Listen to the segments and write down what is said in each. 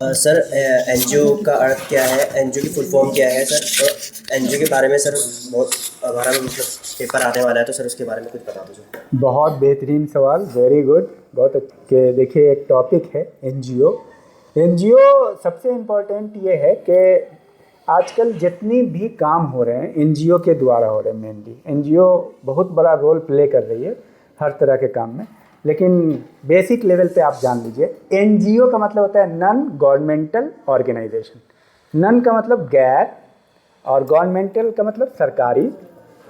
Sir, NGO का अर्थ क्या है? एनजीओ की फुल फॉर्म क्या है सर? और एनजीओ के बारे में सर बहुत हमारा मतलब पेपर आने वाला है, तो सर उसके बारे में कुछ बता दो सर। बहुत बेहतरीन सवाल, वेरी गुड। बहुत अच्छे। देखिए, एक टॉपिक है एनजीओ। एनजीओ सबसे इम्पोर्टेंट ये है कि आजकल जितनी भी काम हो रहे हैं एनजीओ के द्वारा हो रहे हैं। मेनली एनजीओ बहुत बड़ा रोल प्ले कर रही है हर तरह के काम में। लेकिन बेसिक लेवल पे आप जान लीजिए, एनजीओ का मतलब होता है नॉन गवर्नमेंटल ऑर्गेनाइजेशन। नॉन का मतलब गैर, और गवर्नमेंटल का मतलब सरकारी,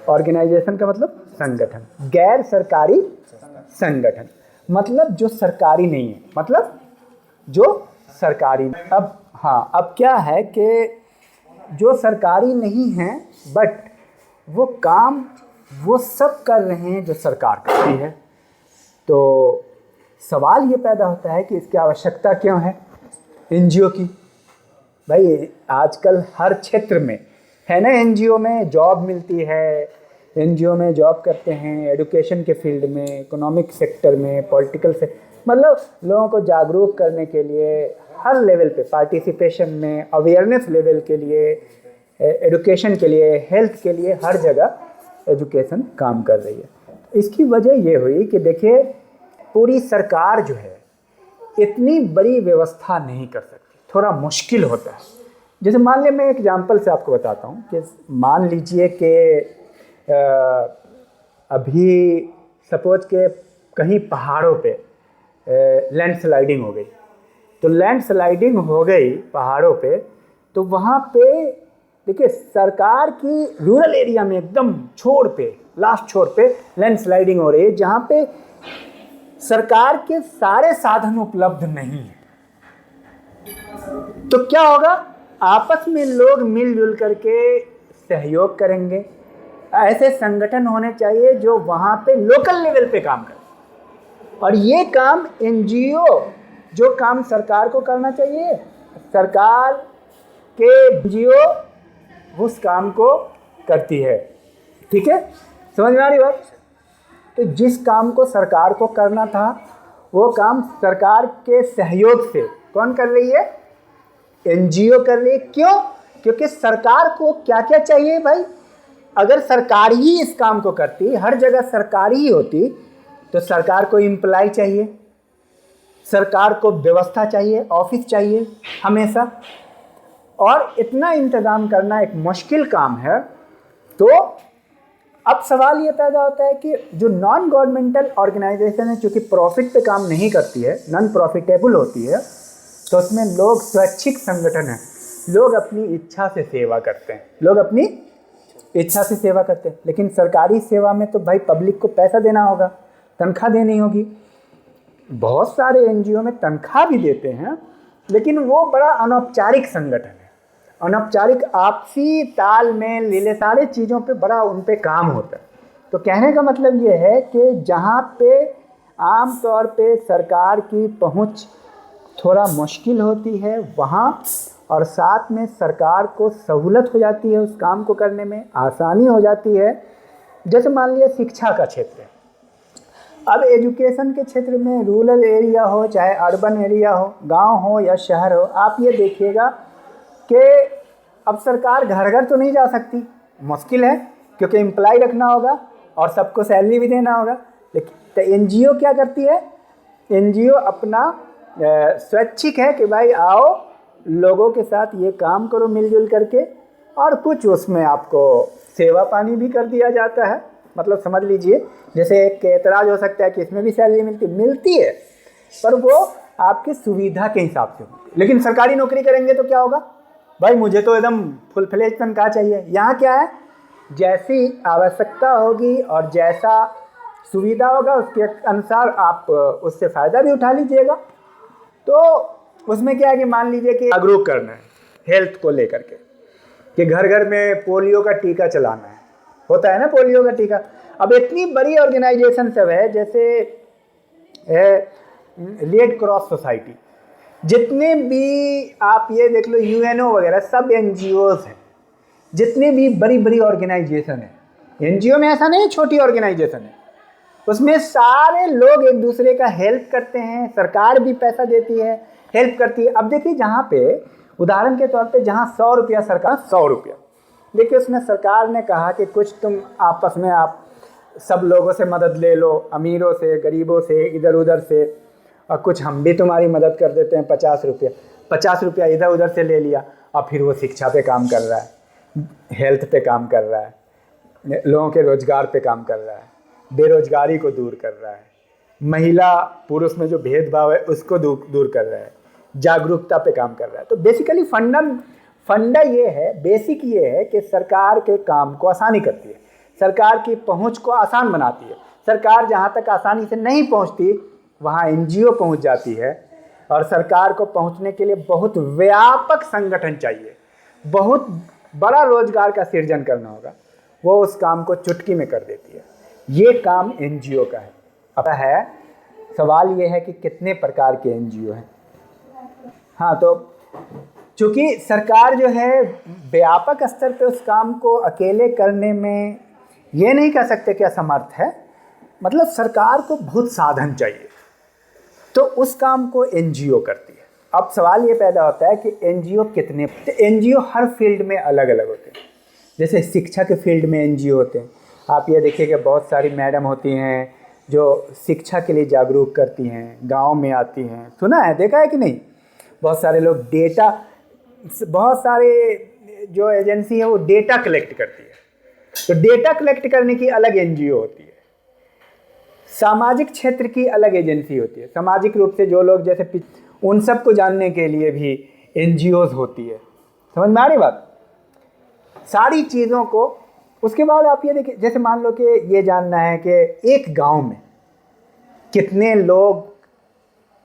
ऑर्गेनाइजेशन का मतलब संगठन। गैर सरकारी संगठन मतलब जो सरकारी नहीं है, मतलब जो सरकारी। अब हाँ, अब क्या है कि जो सरकारी नहीं है बट वो काम वो सब कर रहे हैं जो सरकार करती है। तो सवाल ये पैदा होता है कि इसकी आवश्यकता क्यों है एनजीओ की। भाई आजकल हर क्षेत्र में है ना, एनजीओ में जॉब मिलती है। एनजीओ में जॉब करते हैं एडुकेशन के फील्ड में, इकोनॉमिक सेक्टर में, पॉलिटिकल से, मतलब लोगों को जागरूक करने के लिए हर लेवल पे, पार्टिसिपेशन में, अवेयरनेस लेवल के लिए, एडुकेशन के लिए, हेल्थ के लिए, हर जगह एजुकेशन काम कर रही है। इसकी वजह ये हुई कि देखिए, पूरी सरकार जो है इतनी बड़ी व्यवस्था नहीं कर सकती, थोड़ा मुश्किल होता है। जैसे मान लिया, मैं एग्जांपल से आपको बताता हूँ कि मान लीजिए कि अभी सपोज के कहीं पहाड़ों पे लैंडस्लाइडिंग हो गई। तो लैंडस्लाइडिंग हो गई पहाड़ों पे, तो वहाँ पे देखिए सरकार की रूरल एरिया में एकदम छोर पे, लास्ट छोर पे लैंडस्लाइडिंग हो रही है, जहाँ पे सरकार के सारे साधन उपलब्ध नहीं है। तो क्या होगा, आपस में लोग मिलजुल करके सहयोग करेंगे। ऐसे संगठन होने चाहिए जो वहाँ पे लोकल लेवल पे काम करें। और ये काम एनजीओ, जो काम सरकार को करना चाहिए, सरकार के एनजीओ उस काम को करती है। ठीक है, समझ में आ रही बात? तो जिस काम को सरकार को करना था वो काम सरकार के सहयोग से कौन कर रही है? एनजीओ कर रही है। क्यों? क्योंकि सरकार को क्या क्या चाहिए भाई? अगर सरकार ही इस काम को करती, हर जगह सरकार ही होती, तो सरकार को एम्प्लॉय चाहिए, सरकार को व्यवस्था चाहिए, ऑफिस चाहिए हमेशा। और इतना इंतजाम करना एक मुश्किल काम है। तो अब सवाल ये पैदा होता है कि जो नॉन गवर्नमेंटल ऑर्गेनाइजेशन है, चूँकि प्रॉफिट पे काम नहीं करती है, नॉन प्रॉफिटेबल होती है, तो उसमें लोग स्वैच्छिक संगठन है, लोग अपनी इच्छा से सेवा करते हैं, लोग अपनी इच्छा से सेवा करते हैं। लेकिन सरकारी सेवा में तो भाई पब्लिक को पैसा देना होगा, तनख्वाह देनी होगी। बहुत सारे एनजीओ में तनख्वाह भी देते हैं, लेकिन वो बड़ा अनौपचारिक संगठन है। अनौपचारिक, आपसी तालमेल, लीले सारे चीज़ों पे बड़ा उन पे काम होता है। तो कहने का मतलब ये है कि जहाँ पे आम तौर पे सरकार की पहुँच थोड़ा मुश्किल होती है वहाँ, और साथ में सरकार को सहूलत हो जाती है, उस काम को करने में आसानी हो जाती है। जैसे मान लिया शिक्षा का क्षेत्र है। अब एजुकेशन के क्षेत्र में रूरल एरिया हो चाहे अर्बन एरिया हो, गांव हो या शहर हो, आप ये देखिएगा कि अब सरकार घर घर तो नहीं जा सकती, मुश्किल है, क्योंकि एम्प्लॉय रखना होगा और सबको सैलरी भी देना होगा। लेकिन तो एनजीओ क्या करती है? एनजीओ अपना स्वैच्छिक है कि भाई आओ, लोगों के साथ ये काम करो मिलजुल करके, और कुछ उसमें आपको सेवा पानी भी कर दिया जाता है। मतलब समझ लीजिए, जैसे एक एतराज़ हो सकता है कि इसमें भी सैलरी मिलती है, पर वो आपकी सुविधा के हिसाब से होती है। लेकिन सरकारी नौकरी करेंगे तो क्या होगा? भाई मुझे तो एकदम फुल फ्लेज तनख्वाह चाहिए। यहाँ क्या है, जैसी आवश्यकता होगी और जैसा सुविधा होगा उसके अनुसार आप उससे फ़ायदा भी उठा लीजिएगा। तो उसमें क्या है कि मान लीजिए कि जागरूक करना है हेल्थ को लेकर के, कि घर घर में पोलियो का टीका चलाना है, होता है ना पोलियो का टीका। अब इतनी बड़ी ऑर्गेनाइजेशन सब है, जैसे रेड क्रॉस सोसाइटी, जितने भी आप ये देख लो, यूएनओ वगैरह सब एनजीओज हैं। जितनी भी बड़ी बड़ी ऑर्गेनाइजेशन है, एनजीओ में ऐसा नहीं है छोटी ऑर्गेनाइजेशन है, उसमें सारे लोग एक दूसरे का हेल्प करते हैं, सरकार भी पैसा देती है, हेल्प करती है। अब देखिए जहाँ पे उदाहरण के तौर पे जहाँ 100 रुपया सरकार 100 रुपया, देखिए उसमें सरकार ने कहा कि कुछ तुम आपस में आप सब लोगों से मदद ले लो, अमीरों से, गरीबों से, इधर उधर से, और कुछ हम भी तुम्हारी मदद कर देते हैं 50 रुपया इधर उधर से ले लिया। और फिर वो शिक्षा पे काम कर रहा है, हेल्थ पे काम कर रहा है, लोगों के रोजगार पे काम कर रहा है, बेरोजगारी को दूर कर रहा है, महिला पुरुष में जो भेदभाव है उसको दूर कर रहा है, जागरूकता पे काम कर रहा है। तो बेसिकली फंडा ये है, बेसिक ये है कि सरकार के काम को आसानी करती है, सरकार की पहुंच को आसान बनाती है। सरकार जहां तक आसानी से नहीं पहुंचती वहां एनजीओ पहुंच जाती है, और सरकार को पहुंचने के लिए बहुत व्यापक संगठन चाहिए, बहुत बड़ा रोजगार का सृजन करना होगा, वो उस काम को चुटकी में कर देती है। ये काम एनजीओ का है। अब है सवाल ये है कि कितने प्रकार के एनजीओ हैं। हाँ, तो चूँकि सरकार जो है व्यापक स्तर पे उस काम को अकेले करने में ये नहीं कह सकते कि असमर्थ है, मतलब सरकार को बहुत साधन चाहिए, तो उस काम को एनजीओ करती है। अब सवाल ये पैदा होता है कि एनजीओ कितने, तो एनजीओ हर फील्ड में अलग अलग होते हैं। जैसे शिक्षा के फील्ड में एनजीओ होते हैं, आप ये देखिए कि बहुत सारी मैडम होती हैं जो शिक्षा के लिए जागरूक करती हैं, गांव में आती हैं, सुना है, देखा है कि नहीं। बहुत सारे लोग बहुत सारे जो एजेंसी है वो डेटा कलेक्ट करती है, तो डेटा कलेक्ट करने की अलग एनजीओ होती है। सामाजिक क्षेत्र की अलग एजेंसी होती है, सामाजिक रूप से जो लोग जैसे उन सब को जानने के लिए भी एनजीओज होती है। समझ में आ रही बात, सारी चीज़ों को। उसके बाद आप ये देखिए, जैसे मान लो कि ये जानना है कि एक गांव में कितने लोग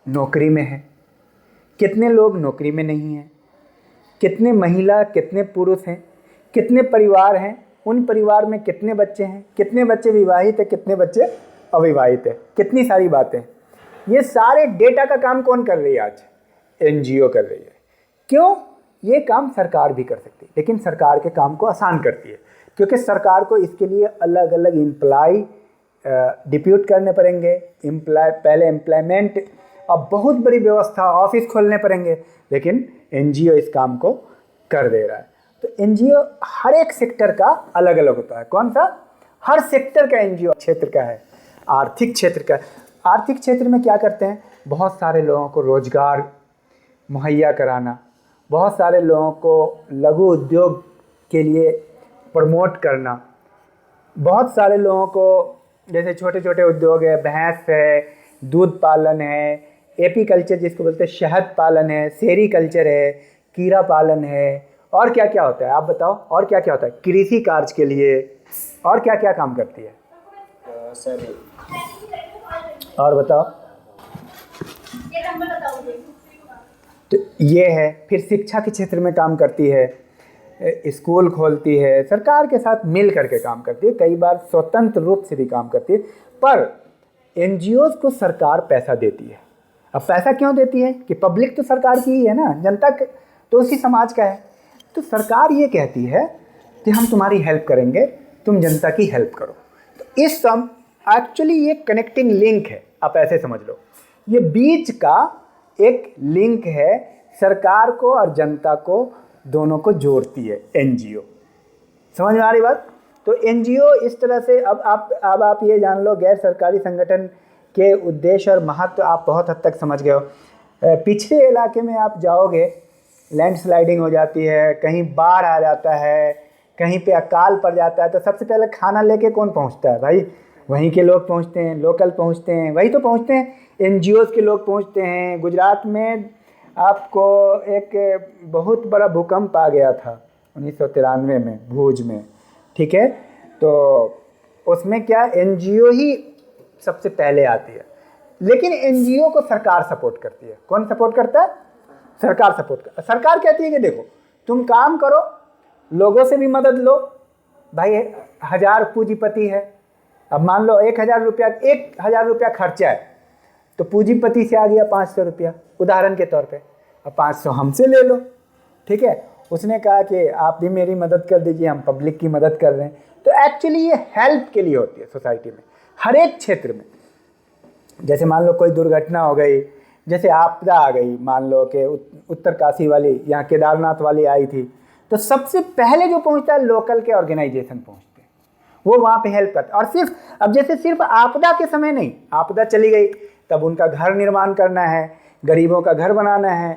नौकरी में हैं, कितने लोग नौकरी में नहीं हैं, कितने महिला कितने पुरुष हैं, कितने परिवार हैं, उन परिवार में कितने बच्चे हैं, कितने बच्चे विवाहित हैं, कितने बच्चे अविवाहित हैं, कितनी सारी बातें। ये सारे डेटा का काम कौन कर रही है आज? एनजीओ कर रही है। क्यों? ये काम सरकार भी कर सकती है, लेकिन सरकार के काम को आसान करती है, क्योंकि सरकार को इसके लिए अलग अलग एम्प्लॉय डिप्यूट करने पड़ेंगे, पहले एम्प्लॉयमेंट, अब बहुत बड़ी व्यवस्था, ऑफिस खोलने पड़ेंगे, लेकिन एनजीओ इस काम को कर दे रहा है। तो एनजीओ हर एक सेक्टर का अलग अलग होता है। कौन सा? हर सेक्टर का एनजीओ क्षेत्र का है। आर्थिक क्षेत्र का, आर्थिक क्षेत्र में क्या करते हैं? बहुत सारे लोगों को रोजगार मुहैया कराना, बहुत सारे लोगों को लघु उद्योग के लिए प्रमोट करना, बहुत सारे लोगों को जैसे छोटे छोटे उद्योग है, भैंस है, दूध पालन है, एपी कल्चर जिसको बोलते हैं, शहद पालन है, सेरी कल्चर है, कीड़ा पालन है, और क्या क्या होता है आप बताओ? और क्या क्या होता है कृषि कार्य के लिए? और क्या क्या काम करती है सर? और बताओ। तो ये है। फिर शिक्षा के क्षेत्र में काम करती है, स्कूल खोलती है, सरकार के साथ मिल करके काम करती है, कई बार स्वतंत्र रूप से भी काम करती है। पर एनजीओज को सरकार पैसा देती है। अब पैसा क्यों देती है? कि पब्लिक तो सरकार की ही है ना, जनता तो उसी समाज का है। तो सरकार ये कहती है कि हम तुम्हारी हेल्प करेंगे, तुम जनता की हेल्प करो। तो इस सम एक्चुअली ये कनेक्टिंग लिंक है, आप ऐसे समझ लो, ये बीच का एक लिंक है, सरकार को और जनता को दोनों को जोड़ती है एनजीओ। समझ में आ रही बात? तो एनजीओ इस तरह से, अब आप ये जान लो, गैर सरकारी संगठन के उद्देश्य और महत्व आप बहुत हद तक समझ गए हो। पिछड़े इलाके में आप जाओगे, लैंडस्लाइडिंग हो जाती है, कहीं बाढ़ आ जाता है, कहीं पे अकाल पड़ जाता है, तो सबसे पहले खाना लेके कौन पहुंचता है भाई? वहीं के लोग पहुंचते हैं, लोकल पहुंचते हैं, वही तो पहुंचते हैं, एनजीओज के लोग पहुंचते हैं। गुजरात में आपको एक बहुत बड़ा भूकंप आ गया था 1993 में भूज में, ठीक है? तो उसमें क्या एनजीओ ही सबसे पहले आती है, लेकिन एनजीओ को सरकार सपोर्ट करती है। कौन सपोर्ट करता है? सरकार सपोर्ट करता है। सरकार कहती है कि देखो तुम काम करो, लोगों से भी मदद लो। भाई 1000 पूंजीपति है, अब मान लो 1000 रुपया खर्चा है, तो पूंजीपति से आ गया 500 रुपया उदाहरण के तौर पे, अब 500 हमसे ले लो, ठीक है? उसने कहा कि आप भी मेरी मदद कर दीजिए, हम पब्लिक की मदद कर रहे हैं। तो एक्चुअली ये हेल्प के लिए होती है सोसाइटी में, हर एक क्षेत्र में। जैसे मान लो कोई दुर्घटना हो गई, जैसे आपदा आ गई, मान लो कि उत्तरकाशी वाली, यहाँ केदारनाथ वाली आई थी, तो सबसे पहले जो पहुँचता है लोकल के ऑर्गेनाइजेशन पहुँचते हैं, वो वहाँ पे हेल्प करते हैं। और सिर्फ अब जैसे सिर्फ आपदा के समय नहीं, आपदा चली गई तब उनका घर निर्माण करना है, गरीबों का घर बनाना है,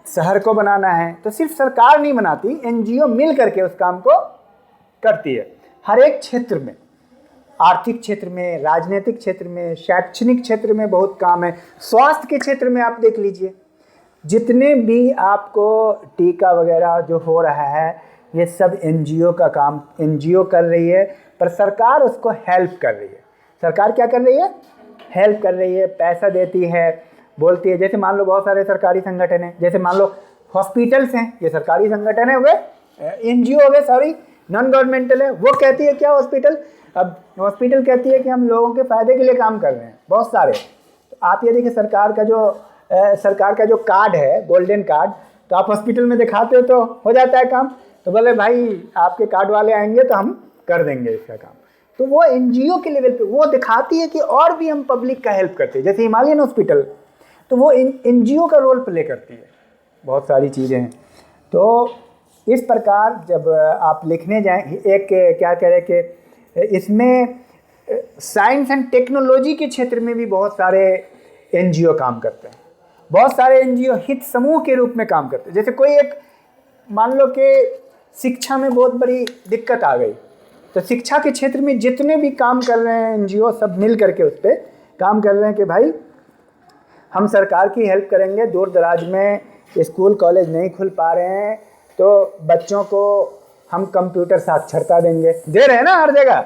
शहर को बनाना है, तो सिर्फ सरकार नहीं बनाती, एनजीओ मिल करके उस काम को करती है। हर एक क्षेत्र में, आर्थिक क्षेत्र में, राजनीतिक क्षेत्र में, शैक्षणिक क्षेत्र में बहुत काम है। स्वास्थ्य के क्षेत्र में आप देख लीजिए, जितने भी आपको टीका वगैरह जो हो रहा है, ये सब एनजीओ का काम एनजीओ कर रही है, पर सरकार उसको हेल्प कर रही है। सरकार क्या कर रही है? हेल्प कर रही है, पैसा देती है, बोलती है। जैसे मान लो बहुत सारे सरकारी संगठन हैं, जैसे मान लो हॉस्पिटल्स हैं, ये सरकारी संगठन है, वे एनजीओ हो गए, सॉरी नॉन गवर्नमेंटल है। वो कहती है क्या हॉस्पिटल, अब हॉस्पिटल कहती है कि हम लोगों के फ़ायदे के लिए काम कर रहे हैं, बहुत सारे। तो आप ये देखिए सरकार का जो कार्ड है, गोल्डन कार्ड, तो आप हॉस्पिटल में दिखाते हो तो हो जाता है काम। तो बोले भाई आपके कार्ड वाले आएंगे तो हम कर देंगे इसका काम। तो वो एनजीओ के लेवल पे वो दिखाती है कि और भी हम पब्लिक का हेल्प करते हैं। जैसे हिमालयन हॉस्पिटल, तो वो एनजीओ का रोल प्ले करती है, बहुत सारी चीज़ें हैं। तो इस प्रकार जब आप लिखने जाएं, एक क्या कह रहे कि इसमें साइंस एंड टेक्नोलॉजी के क्षेत्र में भी बहुत सारे एनजीओ काम करते हैं। बहुत सारे एनजीओ हित समूह के रूप में काम करते हैं। जैसे कोई एक मान लो कि शिक्षा में बहुत बड़ी दिक्कत आ गई, तो शिक्षा के क्षेत्र में जितने भी काम कर रहे हैं एनजीओ, सब मिल करके उस पर काम कर रहे हैं कि भाई हम सरकार की हेल्प करेंगे। दूर दराज में स्कूल कॉलेज नहीं खुल पा रहे हैं, तो बच्चों को हम कंप्यूटर साक्षरता देंगे, दे रहे हैं ना, हर जगह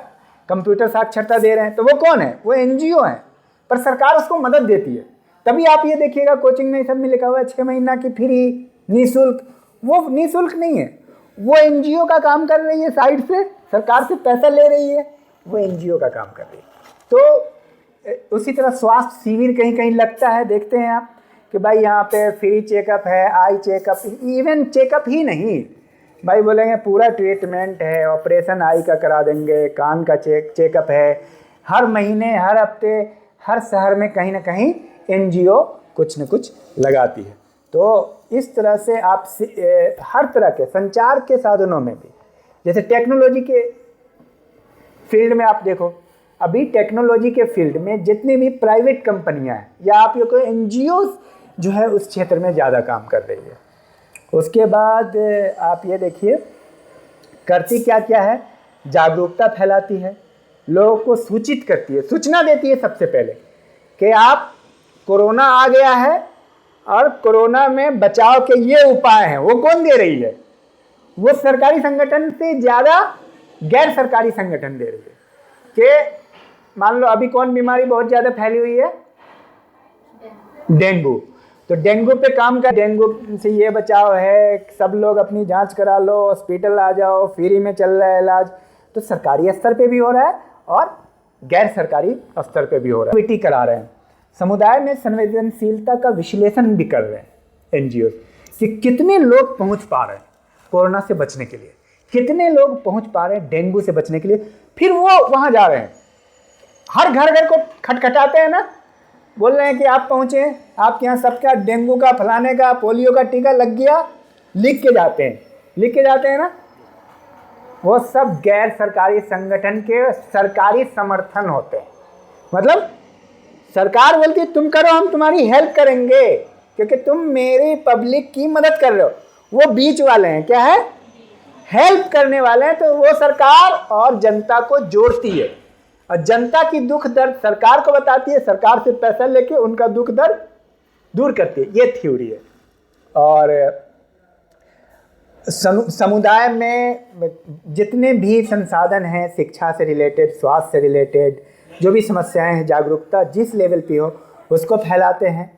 कंप्यूटर साक्षरता दे रहे हैं। तो वो कौन है? वो एनजीओ हैं, पर सरकार उसको मदद देती है। तभी आप ये देखिएगा कोचिंग में सब में लिखा हुआ है 6 महीना की फ्री, निःशुल्क। वो निःशुल्क नहीं है, वो एनजीओ का काम कर रही है, साइड से सरकार से पैसा ले रही है, वो एनजीओ का काम कर रही है। तो उसी तरह स्वास्थ्य शिविर कहीं कहीं लगता है, देखते हैं आप कि भाई यहाँ पे फ्री चेकअप है, आई चेकअप, इवन चेकअप ही नहीं, भाई बोलेंगे पूरा ट्रीटमेंट है, ऑपरेशन आई का करा देंगे, कान का चेकअप है। हर महीने, हर हफ्ते, हर शहर में कहीं ना कहीं एनजीओ कुछ न कुछ लगाती है। तो इस तरह से आप हर तरह के संचार के साधनों में भी, जैसे टेक्नोलॉजी के फील्ड में आप देखो, अभी टेक्नोलॉजी के फील्ड में जितनी भी प्राइवेट कंपनियां हैं या आप ये कोई एनजीओ जो है उस क्षेत्र में ज़्यादा काम कर रही है। उसके बाद आप ये देखिए करती क्या क्या है, जागरूकता फैलाती है, लोगों को सूचित करती है, सूचना देती है सबसे पहले कि आप कोरोना आ गया है और कोरोना में बचाव के ये उपाय हैं। वो कौन दे रही है? वो सरकारी संगठन से ज़्यादा गैर सरकारी संगठन दे रही है। कि मान लो अभी कौन बीमारी बहुत ज़्यादा फैली हुई है? डेंगू। तो डेंगू पे काम कर, डेंगू से ये बचाव है, सब लोग अपनी जांच करा लो, हॉस्पिटल आ जाओ, फ्री में चल रहा है इलाज। तो सरकारी स्तर पे भी हो रहा है और गैर सरकारी स्तर पे भी हो रहा है। एक्टिविटी करा रहे हैं, समुदाय में संवेदनशीलता का विश्लेषण भी कर रहे हैं एनजीओ कि कितने लोग पहुंच पा रहे हैं कोरोना से बचने के लिए, कितने लोग पहुंच पा रहे हैं डेंगू से बचने के लिए। फिर वो वहाँ जा रहे हैं, हर घर घर को खटखटाते हैं ना, बोल रहे हैं कि आप पहुँचे, आपके यहाँ सबका डेंगू का, फलाने का, पोलियो का टीका लग गया, लिख के जाते हैं ना। वो सब गैर सरकारी संगठन के सरकारी समर्थन होते हैं। मतलब सरकार बोलती है तुम करो, हम तुम्हारी हेल्प करेंगे क्योंकि तुम मेरी पब्लिक की मदद कर रहे हो। वो बीच वाले हैं, क्या है? हेल्प करने वाले हैं। तो वो सरकार और जनता को जोड़ती है और जनता की दुख दर्द सरकार को बताती है, सरकार से पैसा लेके उनका दुख दर्द दूर करती है। ये थ्योरी है। और समुदाय में जितने भी संसाधन हैं, शिक्षा से रिलेटेड, स्वास्थ्य से रिलेटेड, जो भी समस्याएं हैं, जागरूकता जिस लेवल पे हो उसको फैलाते हैं।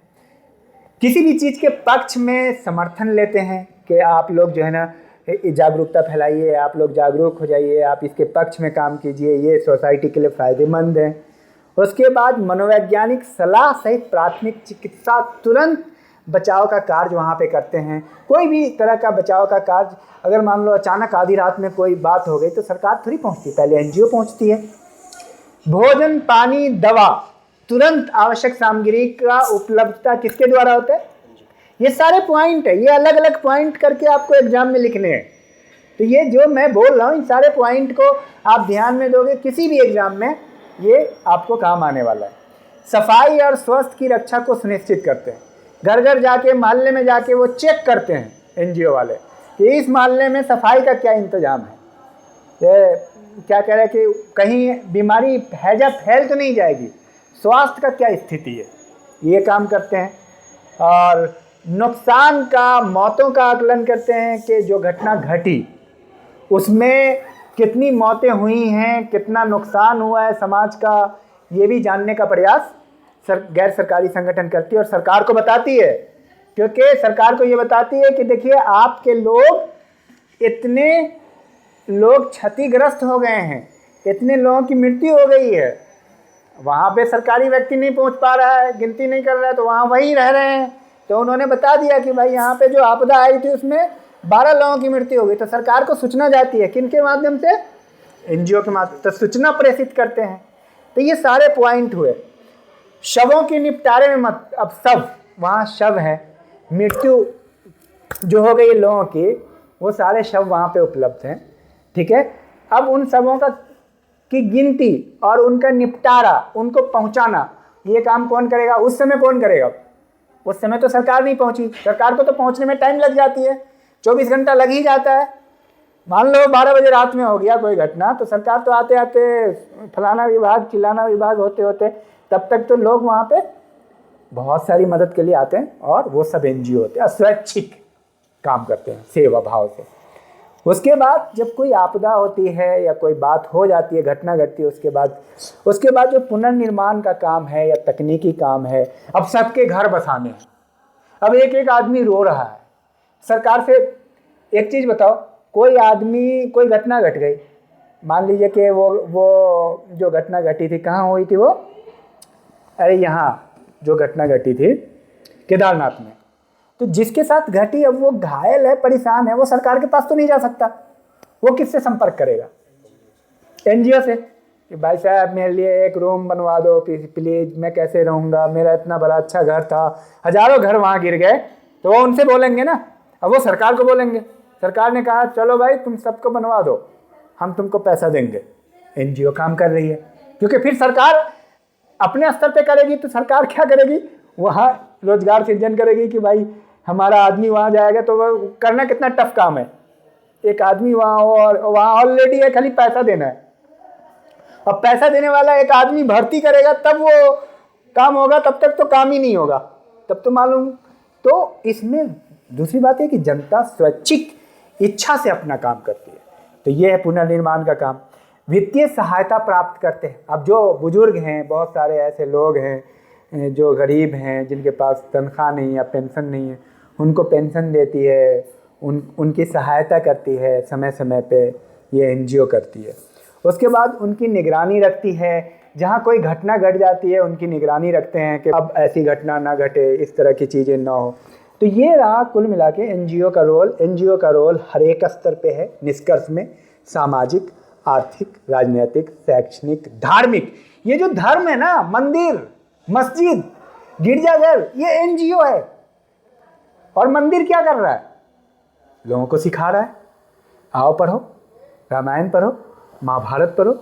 किसी भी चीज़ के पक्ष में समर्थन लेते हैं कि आप लोग जो है ना जागरूकता फैलाइए, आप लोग जागरूक हो जाइए, आप इसके पक्ष में काम कीजिए, ये सोसाइटी के लिए फ़ायदेमंद है। उसके बाद मनोवैज्ञानिक सलाह सहित प्राथमिक चिकित्सा, तुरंत बचाव का कार्य वहाँ पे करते हैं। कोई भी तरह का बचाव का कार्य, अगर मान लो अचानक आधी रात में कोई बात हो गई तो सरकार थोड़ी पहुँचती, पहले एनजीओ पहुँचती है। भोजन, पानी, दवा, तुरंत आवश्यक सामग्री का उपलब्धता किसके द्वारा होता है? ये सारे पॉइंट है, ये अलग अलग पॉइंट करके आपको एग्जाम में लिखने हैं। तो ये जो मैं बोल रहा हूँ, इन सारे पॉइंट को आप ध्यान में दोगे किसी भी एग्जाम में, ये आपको काम आने वाला है। सफाई और स्वास्थ्य की रक्षा को सुनिश्चित करते हैं। घर घर जाके, मोहल्ले में जाके वो चेक करते हैं एनजीओ वाले कि इस मोहल्ले में सफाई का क्या इंतजाम है, ये क्या कह रहे हैं कि कहीं बीमारी हैजा फैल तो नहीं जाएगी, स्वास्थ्य का क्या स्थिति है, ये काम करते हैं। और नुकसान का, मौतों का आकलन करते हैं कि जो घटना घटी उसमें कितनी मौतें हुई हैं, कितना नुकसान हुआ है समाज का, ये भी जानने का प्रयास गैर सरकारी संगठन करती है और सरकार को बताती है। क्योंकि सरकार को ये बताती है कि देखिए आपके लोग, इतने लोग क्षतिग्रस्त हो गए हैं, इतने लोगों की मृत्यु हो गई है, वहाँ पे सरकारी व्यक्ति नहीं पहुँच पा रहा है, गिनती नहीं कर रहा है, तो वहाँ वहीं रह रहे हैं। तो उन्होंने बता दिया कि भाई यहाँ पे जो आपदा आई थी उसमें 12 लोगों की मृत्यु हो गई। तो सरकार को सूचना जाती है, किनके माध्यम से? एनजीओ के माध्यम से सूचना प्रेषित करते हैं। तो ये सारे पॉइंट हुए। शवों के निपटारे में मत, अब सब वहाँ शव है, मृत्यु जो हो गई लोगों की, वो सारे शव वहाँ पे उपलब्ध हैं, ठीक है। अब उन शवों की गिनती और उनका निपटारा, उनको पहुँचाना, ये काम कौन करेगा? उस समय कौन करेगा? उस समय तो सरकार नहीं पहुँची, सरकार को तो पहुँचने में टाइम लग जाती है, 24 घंटा लग ही जाता है। मान लो 12 बजे रात में हो गया कोई घटना, तो सरकार तो आते आते फलाना विभाग, चिलाना विभाग होते होते तब तक तो लोग वहाँ पे बहुत सारी मदद के लिए आते हैं, और वो सब एनजीओ होते हैं, स्वैच्छिक काम करते हैं सेवा भाव से। उसके बाद जब कोई आपदा होती है या कोई बात हो जाती है, घटना घटती है, उसके बाद जो पुनर्निर्माण का काम है या तकनीकी काम है, अब सबके घर बसाने हैं। अब एक एक आदमी रो रहा है, सरकार से एक चीज़ बताओ, कोई आदमी, कोई घटना घट गई, मान लीजिए कि वो जो घटना घटी थी, कहाँ हुई थी वो? अरे यहाँ जो घटना घटी थी केदारनाथ में, तो जिसके साथ घटी, अब वो घायल है, परेशान है, वो सरकार के पास तो नहीं जा सकता, वो किससे संपर्क करेगा? एनजीओ से, कि भाई साहब मेरे लिए एक रूम बनवा दो प्लीज़, मैं कैसे रहूँगा, मेरा इतना बड़ा अच्छा घर था, हज़ारों घर वहाँ गिर गए। तो वो उनसे बोलेंगे ना, अब वो सरकार को बोलेंगे, सरकार ने कहा चलो भाई तुम सबको बनवा दो, हम तुमको पैसा देंगे। एनजीओ काम कर रही है, क्योंकि फिर सरकार अपने स्तर पे करेगी तो सरकार क्या करेगी? वहाँ रोजगार सृजन करेगी कि भाई हमारा आदमी वहाँ जाएगा, तो वो करना कितना टफ काम है, एक आदमी वहाँ हो और वहाँ ऑलरेडी है, खाली पैसा देना है। अब पैसा देने वाला एक आदमी भर्ती करेगा तब वो काम होगा, तब तक तो काम ही नहीं होगा, तब तो मालूम। तो इसमें दूसरी बात है कि जनता स्वैच्छिक इच्छा से अपना काम करती है। तो ये है पुनर्निर्माण का काम। वित्तीय सहायता प्राप्त करते हैं। अब जो बुजुर्ग हैं, बहुत सारे ऐसे लोग हैं जो गरीब हैं, जिनके पास तनख्वाह नहीं या पेंशन नहीं है, उनको पेंशन देती है, उनकी सहायता करती है, समय समय पे ये एनजीओ करती है। उसके बाद उनकी निगरानी रखती है, जहाँ कोई घटना घट जाती है उनकी निगरानी रखते हैं कि अब ऐसी घटना ना घटे, इस तरह की चीज़ें ना हो। तो ये रहा कुल मिला के एनजीओ का रोल। एनजीओ का रोल हर एक स्तर पे है। निष्कर्ष में सामाजिक, आर्थिक, राजनीतिक, शैक्षणिक, धार्मिक, ये जो धर्म है ना, मंदिर, मस्जिद, गिरजाघर, ये एनजीओ है। और मंदिर क्या कर रहा है? लोगों को सिखा रहा है, आओ पढ़ो, रामायण पढ़ो, महाभारत पढ़ो,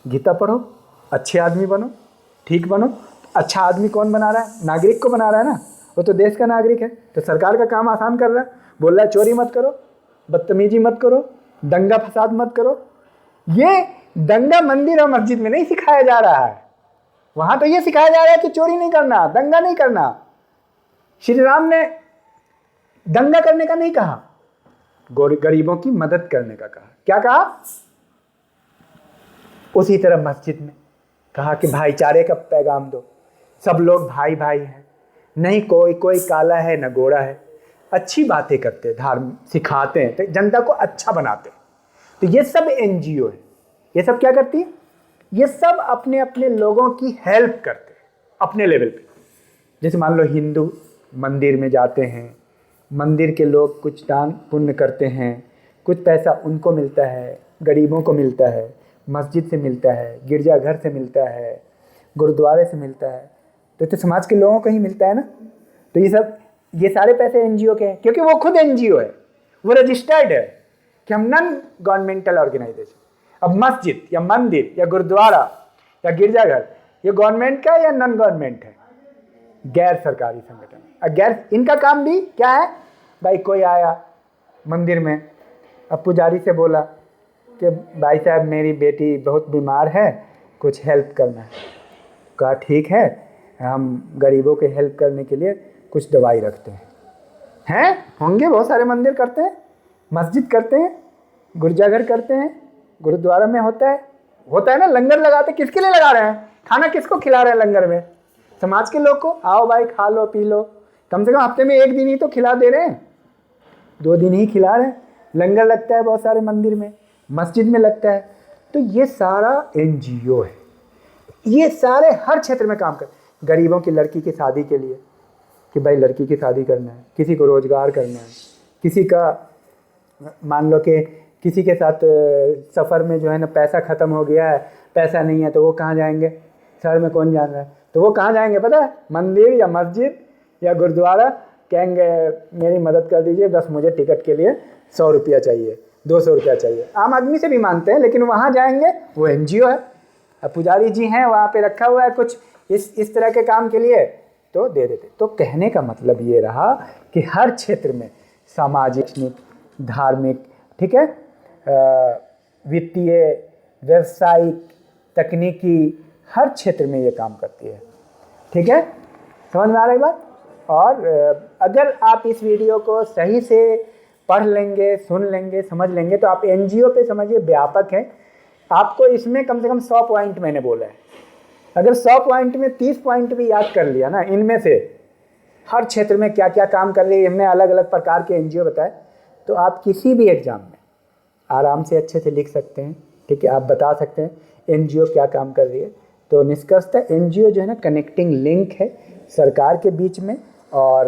गीता पढ़ो, अच्छे आदमी बनो, ठीक बनो। अच्छा आदमी कौन बना रहा है? नागरिक को बना रहा है ना, वो तो देश का नागरिक है। तो सरकार का काम आसान कर रहा है, बोल रहा है चोरी मत करो, बदतमीजी मत करो, दंगा फसाद मत करो। ये दंगा मंदिर और मस्जिद में नहीं सिखाया जा रहा है, वहां तो ये सिखाया जा रहा है कि चोरी नहीं करना, दंगा नहीं करना। श्री राम ने दंगा करने का नहीं कहा, गरीबों की मदद करने का कहा। क्या कहा? उसी तरह मस्जिद में कहा कि भाईचारे का पैगाम दो, सब लोग भाई भाई हैं, नहीं कोई काला है न गोरा है। अच्छी बातें करते, धर्म सिखाते हैं, तो जनता को अच्छा बनाते हैं। तो ये सब एनजीओ है। ये सब क्या करती है? ये सब अपने अपने लोगों की हेल्प करते हैं अपने लेवल पे। जैसे मान लो हिंदू मंदिर में जाते हैं, मंदिर के लोग कुछ दान पुण्य करते हैं, कुछ पैसा उनको मिलता है, गरीबों को मिलता है, मस्जिद से मिलता है, गिरजाघर से मिलता है, गुरुद्वारे से मिलता है। तो समाज के लोगों को ही मिलता है ना। तो ये सारे पैसे एनजीओ के हैं, क्योंकि वो खुद एनजीओ है, वो रजिस्टर्ड है कि हम नॉन गवर्नमेंटल ऑर्गेनाइजेशन। अब मस्जिद या मंदिर या गुरुद्वारा या गिरजाघर, ये गवर्नमेंट का या नॉन गवर्नमेंट है? गैर सरकारी संगठन। इनका काम भी क्या है भाई, कोई आया मंदिर में, अब पुजारी से बोला कि भाई साहब मेरी बेटी बहुत बीमार है, कुछ हेल्प करना है। कहा ठीक है, हम गरीबों के हेल्प करने के लिए कुछ दवाई रखते हैं। होंगे बहुत सारे मंदिर करते हैं, मस्जिद करते हैं, गिरजाघर करते हैं, गुरुद्वारा में होता है ना, लंगर लगाते। किसके लिए लगा रहे हैं? खाना किसको खिला रहे हैं लंगर में? समाज के लोग को। आओ भाई खा लो पी लो, कम से कम हफ्ते में 1 दिन ही तो खिला दे रहे हैं, 2 दिन ही खिला रहे हैं। लंगर लगता है बहुत सारे मंदिर में, मस्जिद में लगता है। तो ये सारा एनजीओ है, ये सारे हर क्षेत्र में काम कर। गरीबों की लड़की की शादी के लिए कि भाई लड़की की शादी करना है, किसी को रोजगार करना है, किसी का मान लो कि किसी के साथ सफ़र में जो है ना पैसा ख़त्म हो गया है, पैसा नहीं है, तो वो कहाँ जाएंगे? शहर में कौन जान रहा है, तो वो कहाँ जाएंगे पता है? मंदिर या मस्जिद या गुरुद्वारा। कहेंगे मेरी मदद कर दीजिए, बस मुझे टिकट के लिए 100 रुपया चाहिए, 200 रुपया चाहिए। आम आदमी से भी मानते हैं, लेकिन वहाँ जाएंगे, वो एनजीओ है। अब पुजारी जी हैं, वहाँ पे रखा हुआ है कुछ इस तरह के काम के लिए, तो दे देते। तो कहने का मतलब ये रहा कि हर क्षेत्र में सामाजिक, धार्मिक, ठीक है, वित्तीय, व्यवसायिक, तकनीकी, हर क्षेत्र में ये काम करती है। ठीक है, समझ में आ रही बात? और अगर आप इस वीडियो को सही से पढ़ लेंगे, सुन लेंगे, समझ लेंगे, तो आप एनजीओ पे समझिए व्यापक है। आपको इसमें कम से कम 100 पॉइंट मैंने बोला है। अगर 100 पॉइंट में 30 पॉइंट भी याद कर लिया ना, इनमें से हर क्षेत्र में क्या क्या काम कर रही है, हमने अलग अलग प्रकार के एनजीओ बताए, तो आप किसी भी एग्ज़ाम में आराम से अच्छे से लिख सकते हैं। ठीक है, आप बता सकते हैं एनजीओ क्या काम कर रही है। तो निष्कर्षतः एनजीओ जो है ना, कनेक्टिंग लिंक है सरकार के बीच में और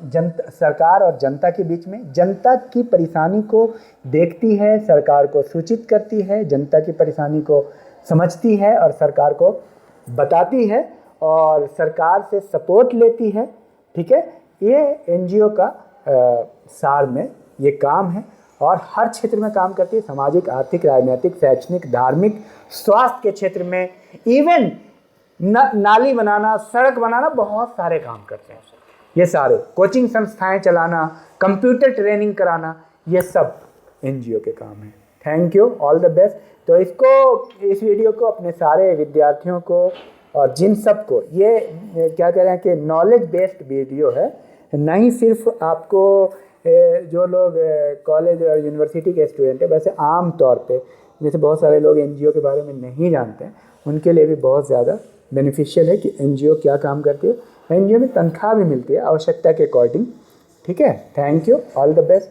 सरकार और जनता के बीच में। जनता की परेशानी को देखती है, सरकार को सूचित करती है, जनता की परेशानी को समझती है और सरकार को बताती है और सरकार से सपोर्ट लेती है। ठीक है, ये एनजीओ का सार में ये काम है और हर क्षेत्र में काम करती है। सामाजिक, आर्थिक, राजनीतिक, शैक्षणिक, धार्मिक, स्वास्थ्य के क्षेत्र में, इवन नाली बनाना, सड़क बनाना, बहुत सारे काम करते हैं। ये सारे कोचिंग संस्थाएं चलाना, कंप्यूटर ट्रेनिंग कराना, ये सब एनजीओ के काम हैं। Thank you, all the best. तो इस वीडियो को अपने सारे विद्यार्थियों को और जिन सब को, ये क्या कह रहे हैं कि नॉलेज बेस्ड वीडियो है, नहीं सिर्फ आपको जो लोग कॉलेज और यूनिवर्सिटी के स्टूडेंट है, वैसे आम तौर पे जैसे बहुत सारे लोग एनजीओ के बारे में नहीं जानते हैं, उनके लिए भी बहुत ज़्यादा बेनिफिशियल है कि एनजीओ क्या काम करती है। एनजीओ में तनख्वाह भी मिलती है आवश्यकता के अकॉर्डिंग। ठीक है, thank you, all the best.